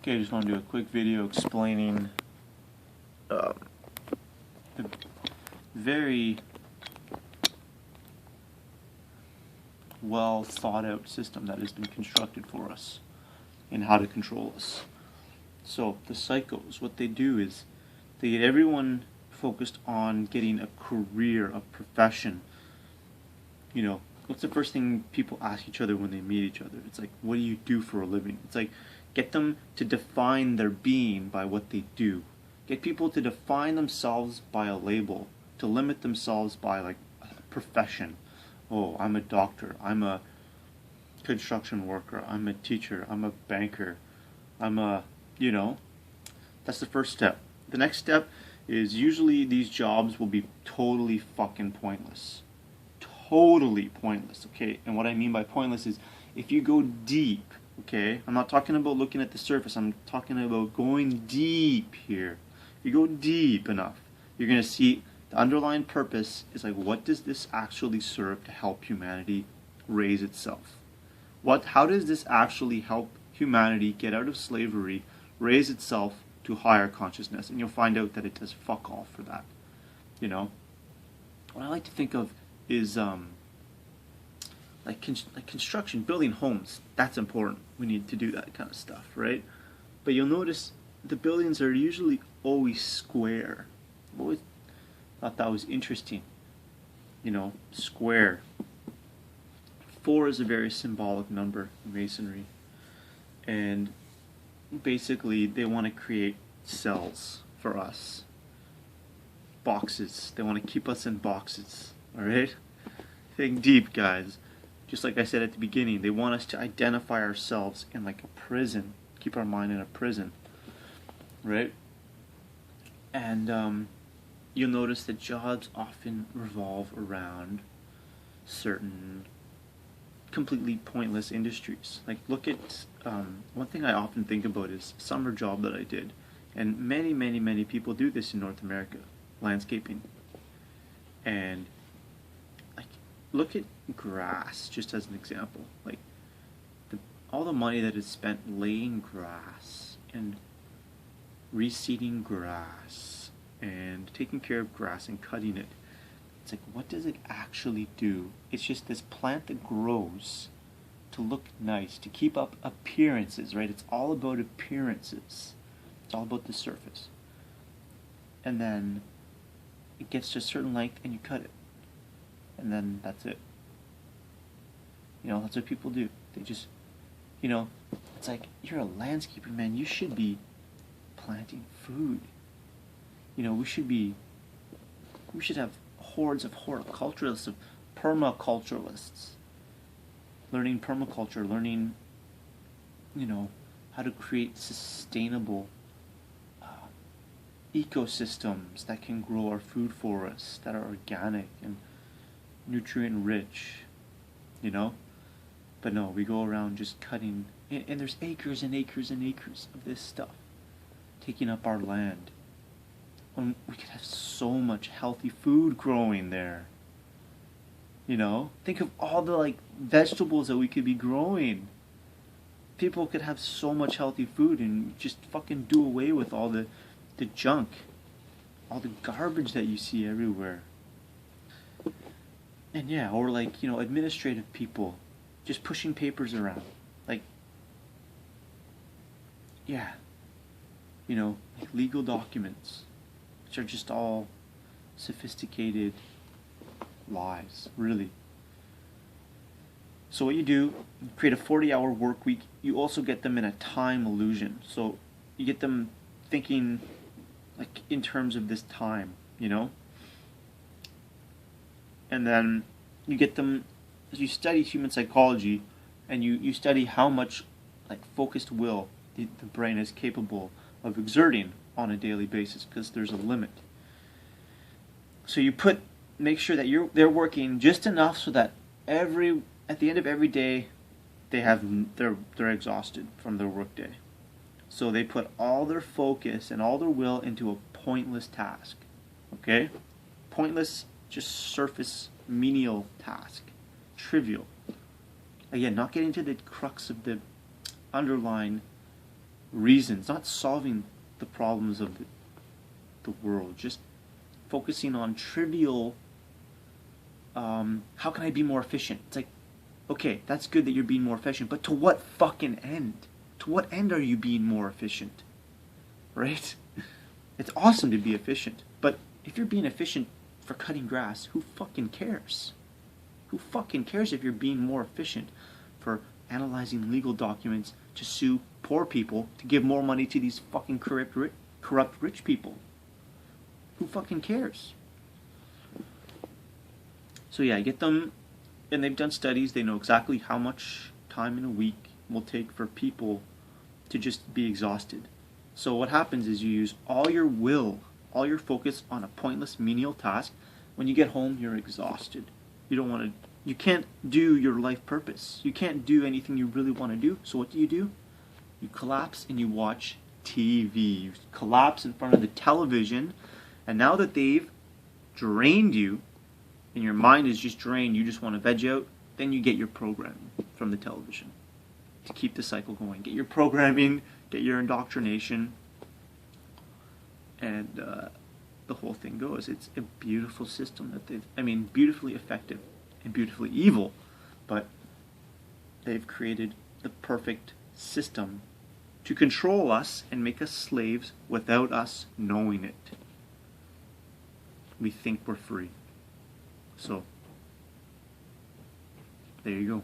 Okay, I just want to do a quick video explaining the very well thought out system that has been constructed for us and how to control us. So the psychos, what they do is they get everyone focused on getting a career, a profession. You know, what's the first thing people ask each other when they meet each other? It's like, what do you do for a living? It's like, get them to define their being by what they do. Get people to define themselves by a label, to limit themselves by like a profession. Oh, I'm a doctor, I'm a construction worker, I'm a teacher, I'm a banker, I'm a, you know, that's the first step. The next step is usually these jobs will be totally fucking pointless. Totally pointless, okay? And what I mean by pointless is if you go deep, okay? I'm not talking about looking at the surface, I'm talking about going deep here. If you go deep enough, you're going to see the underlying purpose is like, what does this actually serve to help humanity raise itself? How does this actually help humanity get out of slavery, raise itself to higher consciousness? And you'll find out that it does fuck all for that. You know? What I like to think of is like construction, building homes. That's important. We need to do that kind of stuff, right? But you'll notice the buildings are usually always square. I've always thought that was interesting. You know, square. 4 is a very symbolic number in Masonry. And basically they want to create cells for us. Boxes. They want to keep us in boxes. Alright? Think deep, guys. Just like I said at the beginning, they want us to identify ourselves in like a prison. Keep our mind in a prison. Right? And you'll notice that jobs often revolve around certain completely pointless industries. Like, look at one thing I often think about is a summer job that I did, and many people do this in North America, landscaping. And like, look at grass just as an example. Like, all the money that is spent laying grass and reseeding grass and taking care of grass and cutting it. It's like, what does it actually do? It's just this plant that grows to look nice, to keep up appearances, right? It's all about appearances. It's all about the surface. And then it gets to a certain length and you cut it. And then that's it. You know, that's what people do. They just, you know, it's like, you're a landscaper, man. You should be planting food. You know, we should have hordes of horticulturalists, of permaculturalists, learning permaculture, learning, you know, how to create sustainable ecosystems that can grow our food for us, that are organic and nutrient rich, you know. But no, we go around just cutting, and there's acres and acres and acres of this stuff taking up our land. When we could have so much healthy food growing there. You know? Think of all the like vegetables that we could be growing. People could have so much healthy food and just fucking do away with all the junk. All the garbage that you see everywhere. And yeah, or like, you know, administrative people just pushing papers around. Like, yeah. You know, like legal documents, which are just all sophisticated lies, really. So what you do, you create a 40-hour work week. You also get them in a time illusion. So you get them thinking like in terms of this time, you know? And then you get them, as you study human psychology, and you study how much like focused will the brain is capable of exerting on a daily basis, because there's a limit. So you make sure that they're working just enough so that at the end of every day they're exhausted from their work day. So they put all their focus and all their will into a pointless task. Okay? Pointless, just surface menial task. Trivial. Again, not getting to the crux of the underlying reasons, not solving the problems of the world, just focusing on trivial, how can I be more efficient? It's like, okay, that's good that you're being more efficient, but to what fucking end? To what end are you being more efficient? Right? It's awesome to be efficient, but if you're being efficient for cutting grass, who fucking cares? Who fucking cares if you're being more efficient for analyzing legal documents to sue poor people to give more money to these fucking corrupt rich people? Who fucking cares? So yeah, get them, and they've done studies, they know exactly how much time in a week will take for people to just be exhausted. So what happens is you use all your will, all your focus on a pointless menial task. When you get home, you're exhausted. You can't do your life purpose. You can't do anything you really want to do. So what do? You collapse and you watch TV. You collapse in front of the television, and now that they've drained you, and your mind is just drained, you just want to veg out, then you get your programming from the television to keep the cycle going. Get your programming, get your indoctrination, and the whole thing goes. It's a beautiful system that beautifully effective and beautifully evil, but they've created the perfect system to control us and make us slaves without us knowing it. We think we're free. So, there you go.